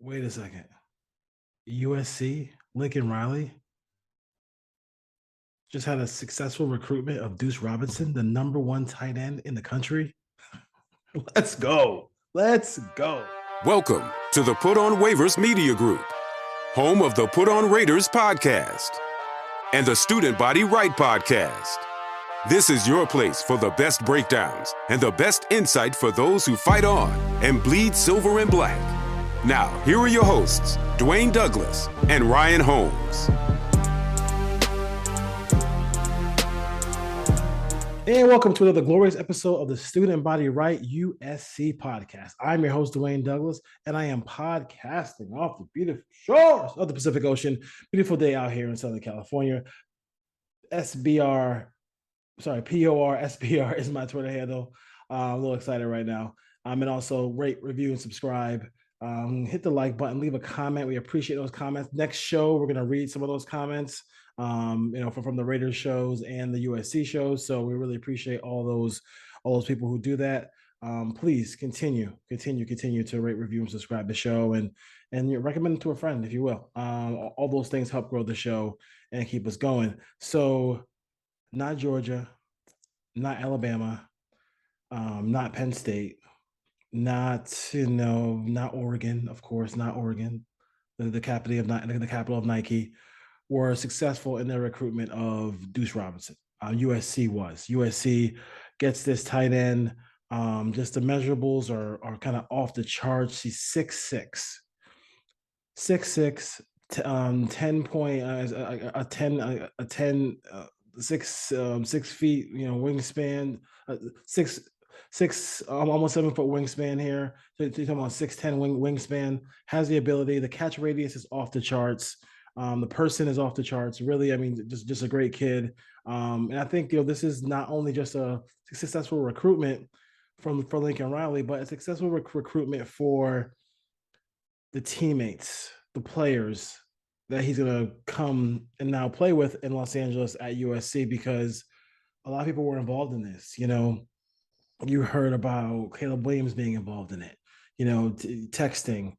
Wait a second. USC, Lincoln Riley just had a successful recruitment of Duce Robinson, the number one tight end in the country. Let's go. Let's go. Welcome to the Put on Waivers Media Group, home of the Put on Raiders podcast and the Student Body Right podcast. This is your place for the best breakdowns and the best insight for those who fight on and bleed silver and black. Now, here are your hosts, Dwayne Douglas and Ryan Holmes. And welcome to another glorious episode of the Student Body Right USC podcast. I'm your host, Dwayne Douglas, and I am podcasting off the beautiful shores of the Pacific Ocean. Beautiful day out here in Southern California. POR SBR is my Twitter handle. I'm a little excited right now. And also rate, review, and subscribe. Hit the like button, leave a comment. We appreciate those comments. Next show, we're going to read some of those comments. From the Raiders shows and the USC shows. So we really appreciate all those people who do that. Please continue to rate, review, and subscribe to the show and recommend it to a friend, if you will. All those things help grow the show and keep us going. So not Georgia, not Alabama, not Penn State, not Oregon, of course, not Oregon, the capital of Nike, were successful in their recruitment of Duce Robinson. USC gets this tight end. Just the measurables are kind of off the charts. He's 6'6", 10 point, 6 feet, wingspan, almost 7 foot wingspan here. So you're talking about 6'10" wingspan. Has the ability. The catch radius is off the charts. The person is off the charts. Really, I mean, just a great kid. And I think this is not only just a successful recruitment for Lincoln Riley, but a successful recruitment for the teammates, the players that he's going to come and now play with in Los Angeles at USC, because a lot of people were involved in this. You heard about Caleb Williams being involved in it, texting,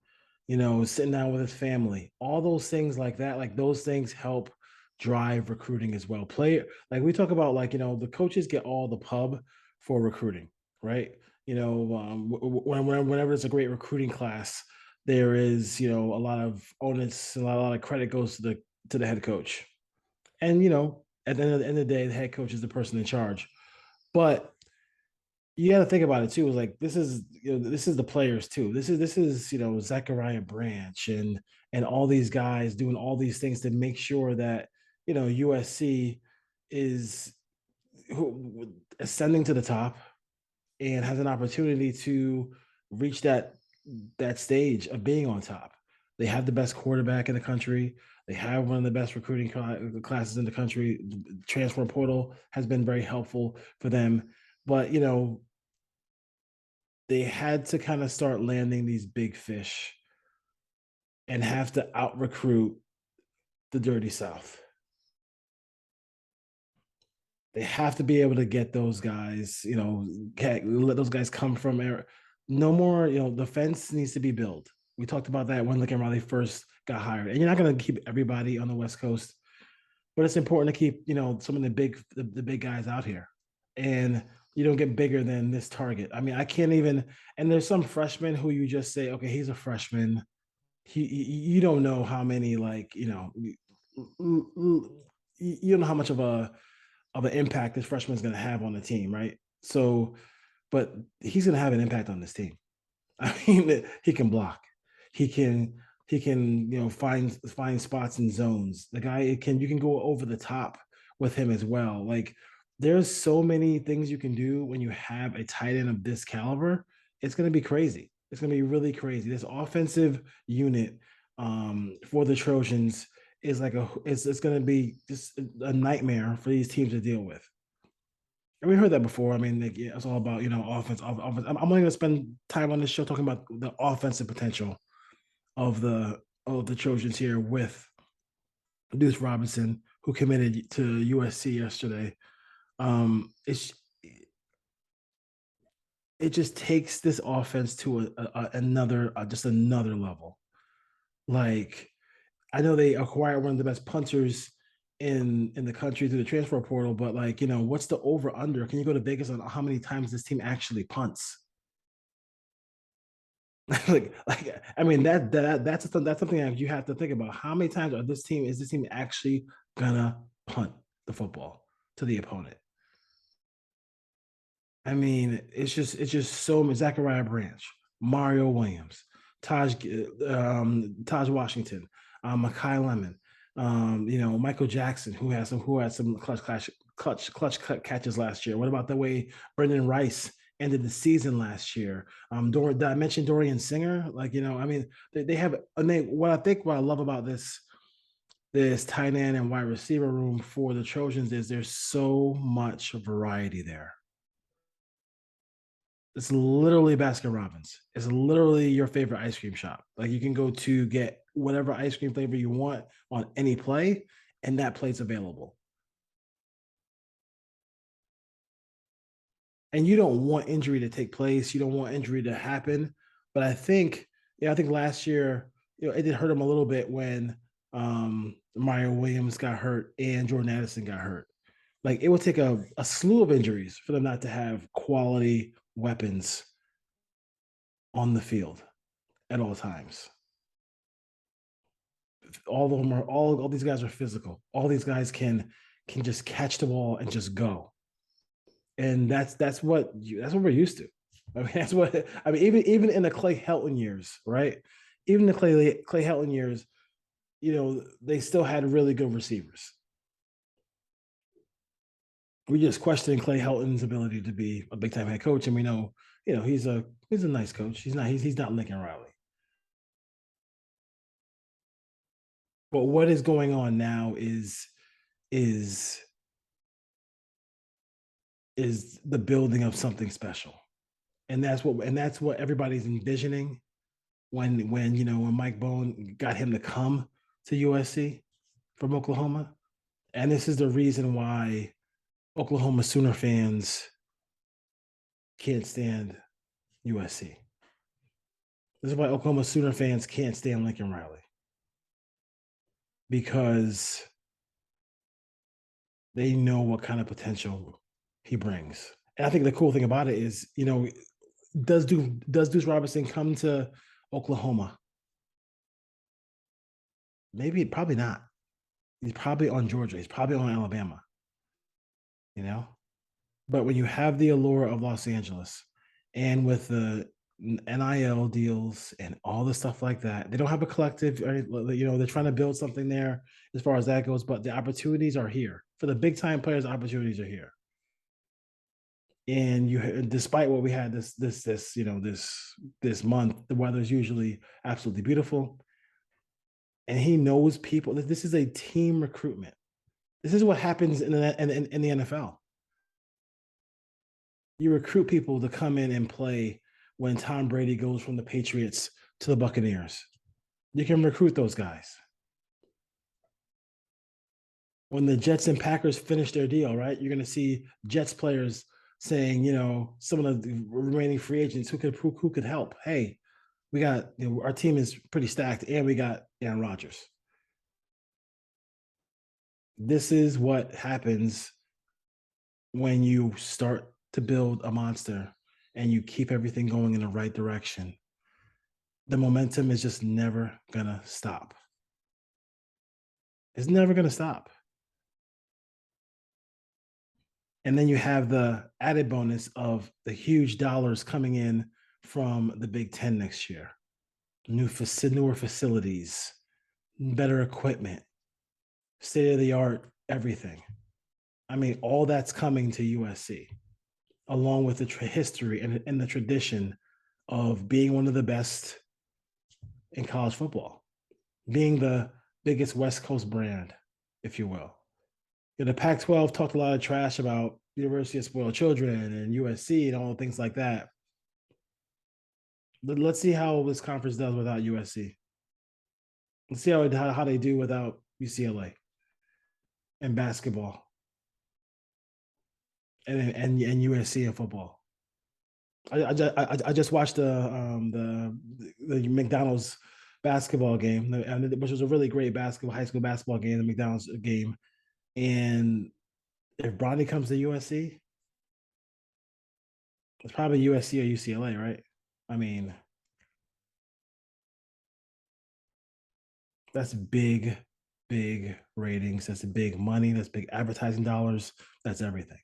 sitting down with his family, all those things like that. Like those things help drive recruiting as well. Like we talk about, the coaches get all the pub for recruiting, right? Whenever it's a great recruiting class, there is, a lot of onus and a lot of credit goes to the head coach. And, at the end of the day, the head coach is the person in charge. But you got to think about it too. Is like this is the players too. This is Zachariah Branch and all these guys doing all these things to make sure that USC is ascending to the top and has an opportunity to reach that stage of being on top. They have the best quarterback in the country. They have one of the best recruiting classes in the country. The transfer portal has been very helpful for them. But, they had to kind of start landing these big fish and have to out-recruit the Dirty South. They have to be able to get those guys, let those guys come from air. No more, the fence needs to be built. We talked about that when Lincoln Riley first got hired. And you're not going to keep everybody on the West Coast, but it's important to keep, some of the big guys out here. And you don't get bigger than this target. I mean, I can't even, and there's some freshmen who you just say, okay, he's a freshman. You don't know how many, you don't know how much of an impact this freshman is going to have on the team, right? So, but he's going to have an impact on this team. I mean, he can block. He can find spots in zones. The guy you can go over the top with him as well. Like, there's so many things you can do when you have a tight end of this caliber. It's going to be crazy. It's going to be really crazy. This offensive unit for the Trojans is it's going to be just a nightmare for these teams to deal with. And we heard that before. I mean, it's all about, offense. I'm only going to spend time on this show talking about the offensive potential of the Trojans here with Duce Robinson, who committed to USC yesterday. It just takes this offense to another level. Like, I know they acquired one of the best punters in the country through the transfer portal, but like, what's the over under? Can you go to Vegas on how many times this team actually punts? like I mean that's something that you have to think about. How many times is this team actually gonna punt the football to the opponent? I mean, it's just so Zachariah Branch, Mario Williams, Taj Washington, Makai Lemon, Michael Jackson, who had some clutch catches last year. What about the way Brendan Rice ended the season last year? Did I mention Dorian Singer? Like, I mean, they have what I love about this tight end and wide receiver room for the Trojans is there's so much variety there. It's literally Baskin Robbins. It's literally your favorite ice cream shop. Like, you can go to get whatever ice cream flavor you want on any play, and that play's available. And you don't want injury to take place. You don't want injury to happen. But I think last year, it did hurt him a little bit when Mario Williams got hurt and Jordan Addison got hurt. Like, it would take a slew of injuries for them not to have quality weapons on the field at all times. All of them are all these guys are physical. All these guys can just catch the ball and just go. And that's what we're used to. I mean, even in the Clay Helton years, right? Even the Clay Helton years, they still had really good receivers. We just questioning Clay Helton's ability to be a big time head coach, and we know, he's a nice coach. He's not Lincoln Riley. But what is going on now is is the building of something special, and that's what everybody's envisioning when Mike Bone got him to come to USC from Oklahoma, and this is the reason why Oklahoma Sooner fans can't stand USC. This is why Oklahoma Sooner fans can't stand Lincoln Riley, because they know what kind of potential he brings. And I think the cool thing about it is, does Duce Robinson come to Oklahoma? Maybe, probably not. He's probably on Georgia. He's probably on Alabama. You know, but when you have the allure of Los Angeles, and with the NIL deals and all the stuff like that, they don't have a collective. They're trying to build something there as far as that goes. But the opportunities are here for the big time players. Opportunities are here. And despite what we had this month, the weather is usually absolutely beautiful, and he knows people. This is a team recruitment. This is what happens in the NFL. You recruit people to come in and play when Tom Brady goes from the Patriots to the Buccaneers. You can recruit those guys. When the Jets and Packers finish their deal, right? You're going to see Jets players saying, some of the remaining free agents who could help. Hey, we got, our team is pretty stacked, and we got Aaron Rodgers. This is what happens when you start to build a monster and you keep everything going in the right direction. The momentum is just never gonna stop. It's never gonna stop. And then you have the added bonus of the huge dollars coming in from the Big Ten next year. Newer facilities, better equipment, state of the art, everything. I mean, all that's coming to USC, along with the history and the tradition of being one of the best in college football, being the biggest West Coast brand, if you will. The Pac-12 talked a lot of trash about University of Spoiled Children and USC and all things like that. But let's see how this conference does without USC. Let's see how they do without UCLA and basketball and USC in football. I just watched the McDonald's basketball game, which was a really great high school basketball game, the McDonald's game. And if Bronny comes to USC, it's probably USC or UCLA, right? I mean, that's big, big ratings. That's big money. That's big advertising dollars. That's everything.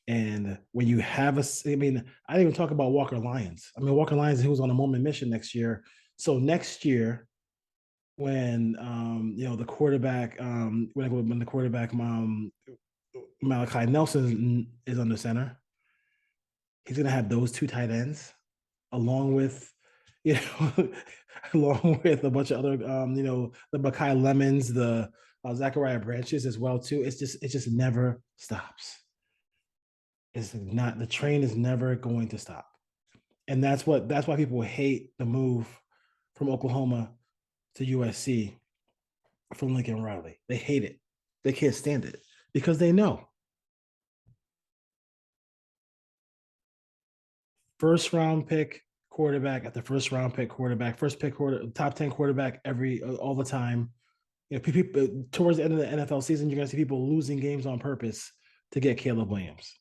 And when you have I mean, I didn't even talk about Walker Lyons. I mean, Walker Lyons, he was on a moment mission next year. So next year, when the quarterback when the quarterback Malachi Nelson is under center, he's gonna have those two tight ends along with you know along with a bunch of other the Makai Lemons, the Zachariah Branches as well too. It just never stops. It's not, the train is never going to stop. And that's why people hate the move from Oklahoma to USC from Lincoln Riley. They hate it. They can't stand it because they know first round pick quarterback at the first round pick quarterback, top 10 quarterback all the time. People towards the end of the NFL season, you're going to see people losing games on purpose to get Caleb Williams.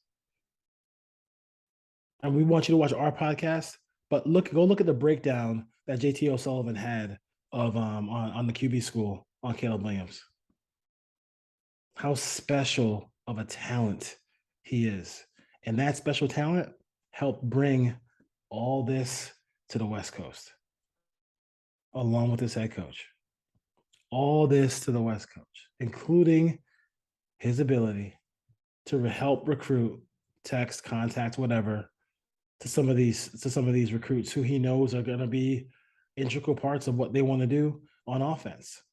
And we want you to watch our podcast, but go look at the breakdown that JT O'Sullivan had of on the QB school on Caleb Williams. How special of a talent he is. And that special talent helped bring all this to the West Coast, along with his head coach. All this to the West Coast, including his ability to help recruit, text, contact, whatever, to some of these recruits who he knows are going to be integral parts of what they want to do on offense.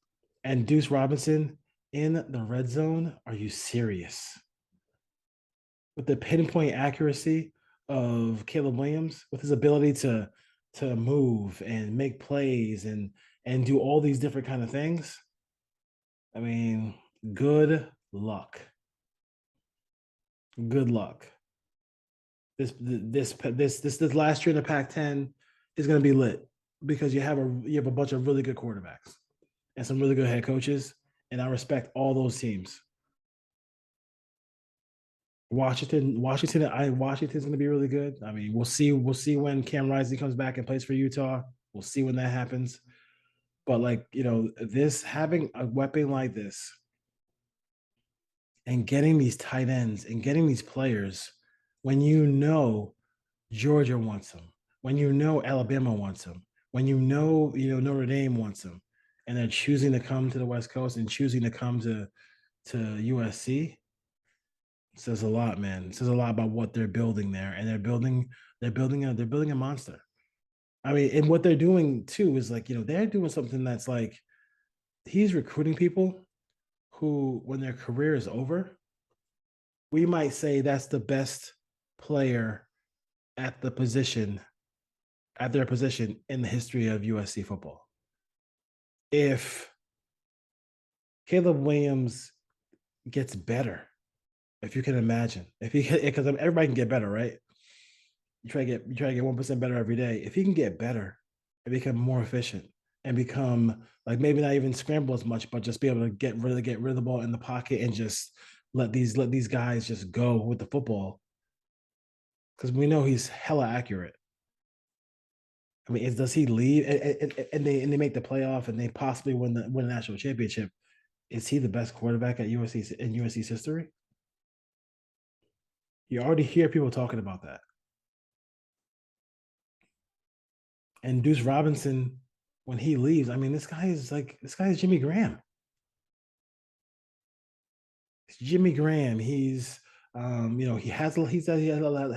And Duce Robinson in the red zone, are you serious? With the pinpoint accuracy of Caleb Williams, with his ability to move and make plays and do all these different kind of things, I mean, good luck. Good luck. This last year in the Pac-10 is going to be lit because you have a bunch of really good quarterbacks and some really good head coaches, and I respect all those teams. Washington's going to be really good. I mean, we'll see when Cam Rising comes back and plays for Utah. We'll see when that happens. But having a weapon like this and getting these tight ends and getting these players when Georgia wants them, when Alabama wants them, when Notre Dame wants them, and they're choosing to come to the West Coast and choosing to come to USC, it says a lot, man. It says a lot about what they're building there, and they're building a monster. I mean, and what they're doing too is they're doing something that's he's recruiting people who, when their career is over, we might say that's the best player at their position in the history of USC football. If Caleb Williams gets better, if you can imagine, because everybody can get better, right? You try to get 1% better every day. If he can get better and become more efficient and become maybe not even scramble as much, but just be able to get rid of the ball in the pocket and just let these guys just go with the football, because we know he's hella accurate. I mean, does he leave and they make the playoff and they possibly win a national championship? Is he the best quarterback at USC in USC's history? You already hear people talking about that. And Duce Robinson, when he leaves, I mean, this guy is Jimmy Graham. It's Jimmy Graham. He's he has a lot of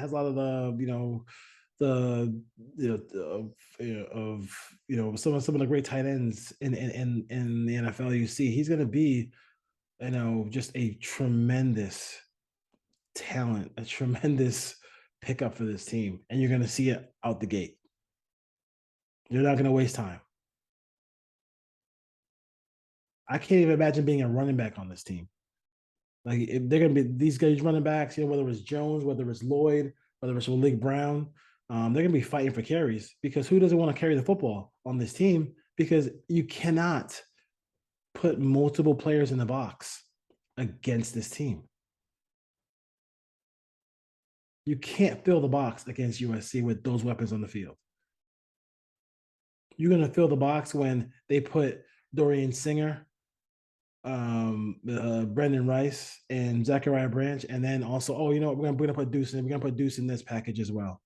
some of the great tight ends in the NFL you see. He's going to be just a tremendous talent, a tremendous pickup for this team, and you're going to see it out the gate. You're not going to waste time. I can't even imagine being a running back on this team. If they're going to be these guys running backs, whether it's Jones, whether it's Lloyd, whether it's Malik Brown, they're going to be fighting for carries because who doesn't want to carry the football on this team? Because you cannot put multiple players in the box against this team. You can't fill the box against USC with those weapons on the field. You're going to fill the box when they put Dorian Singer, Brendan Rice, and Zachariah Branch, and then also, oh, you know what? We're going to put Deuce in. We're going to put Deuce in this package as well.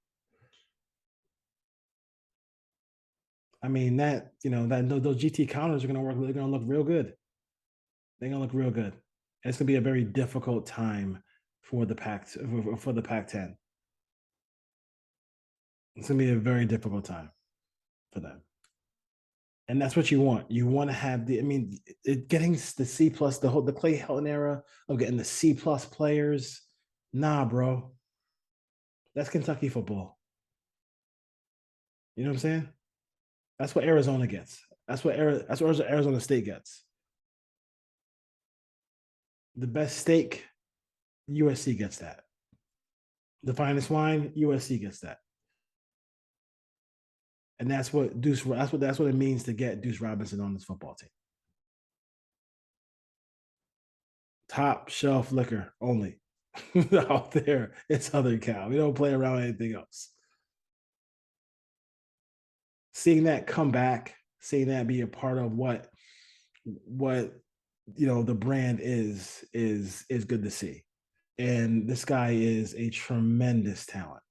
I mean, that, you know, that those GT counters are going to work. They're going to look real good. They're going to look real good. And it's going to be a very difficult time for the Pac-10. It's going to be a very difficult time for them. And that's what you want. You want to have getting the C plus, the Clay Helton era of getting the C plus players. Nah, bro. That's Kentucky football. You know what I'm saying? That's what Arizona gets. That's what Arizona State gets. The best steak, USC gets that. The finest wine, USC gets that. And that's what it means to get Duce Robinson on this football team. Top shelf liquor only out there in Southern Cal. We don't play around with anything else. Seeing that come back, seeing that be a part of what you know the brand is good to see. And this guy is a tremendous talent.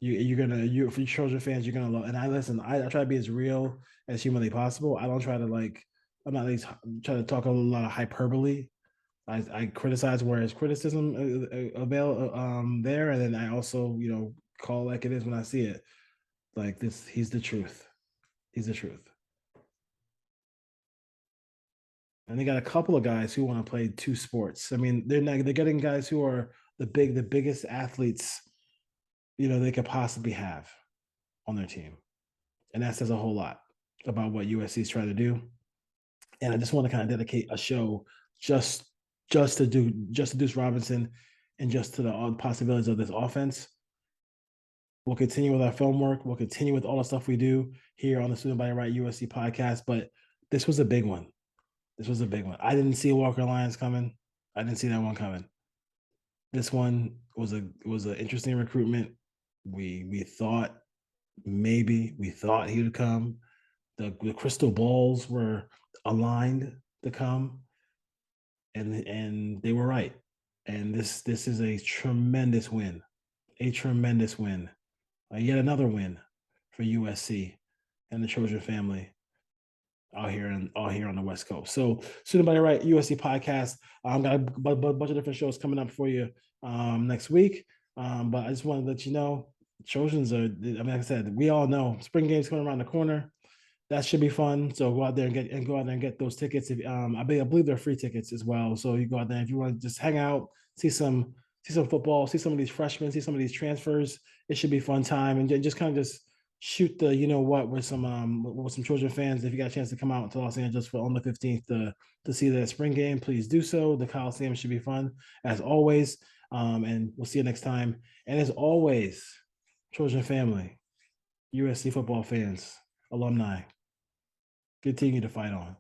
For Trojan fans, you're gonna love. And I try to be as real as humanly possible. I don't try to I'm not try to talk a lot of hyperbole. I criticize where his criticism avail there, and then I also, you know, call like it is when I see it. Like this, he's the truth. He's the truth. And they got a couple of guys who want to play two sports. I mean, they're getting guys who are the biggest athletes, you know, they could possibly have on their team. And that says a whole lot about what USC is trying to do. And I just want to kind of dedicate a show just to Deuce Robinson and just to the possibilities of this offense. We'll continue with our film work. We'll continue with all the stuff we do here on the Student Body Right USC podcast. But this was a big one. This was a big one. I didn't see Walker Lyons coming. I didn't see that one coming. This one was an interesting recruitment. We thought he would come. The crystal balls were aligned to come, and they were right. And this is a tremendous win, yet another win for USC and the Trojan family out here on the West Coast. So Student Body Right USC podcast. I've got a bunch of different shows coming up for you next week. But I just wanted to let you know, Trojans are, like I said, we all know spring game's coming around the corner. That should be fun. So go out there and get those tickets. If I believe they're free tickets as well. So you go out there if you want to just hang out, see some football, see some of these freshmen, see some of these transfers. It should be a fun time, and just kind of just shoot the with some Trojan fans. If you got a chance to come out to Los Angeles on the 15th to see the spring game, please do so. The Coliseum should be fun as always. And we'll see you next time. And as always, Trojan family, USC football fans, alumni, continue to fight on.